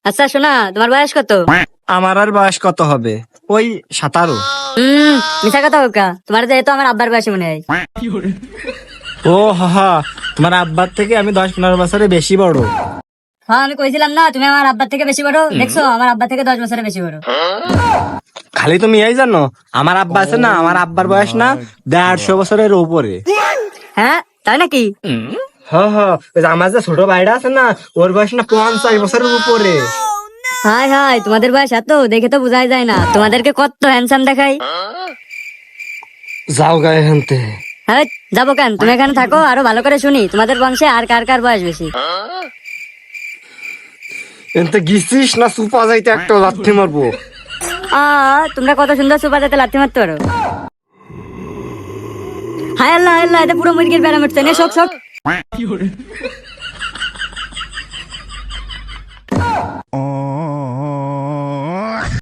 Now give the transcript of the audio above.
আচ্ছা শোনা, তোমার বয়স কত? আমার আর বয়স কত হবে, ওই 17। মিশা কথা হোকা, তোমার যেহেতু আমার আব্বার বয়সী মনে হয়। ও হা, তোমার আব্বার থেকে আমি 10-15 বছরের বেশি বড়। হ্যাঁ আমি কইছিলাম না তুমি আমার আব্বার থেকে বেশি বড়, দেখছো আমার আব্বা থেকে 10 বছরের বেশি বড়। খালি তুমি এই জানো, আমার আব্বা আছে না, আমার আব্বার বয়স না 150 বছরের উপরে। হ্যাঁ তাই নাকি? ওই যে আমার যে ছোট ভাইটা আছে না, ওর বয়স না 50 বছরের উপরে। হাই হাই, তোমাদের বয়স এত, দেখে তো বোঝাই যায় না, তোমাদেরকে কত হ্যান্ডসাম দেখাই। যাও গায়ে হানতে। হ্যাঁ যাবো কেন, তুমি এখানে থাকো, আরো ভালো করে শুনি তোমাদের বংশে আর কার কার বয়স বেশি। এনতে গিয়েছিস না সুপা যাইতে একটা লাথি মারবো। তোমরা কত সুন্দর সুপা যাতে লাথি মারতে পারো। হায় আল্লাহ আল্লাহ, এটা পুরো মুরগির প্যারামিড, সব সব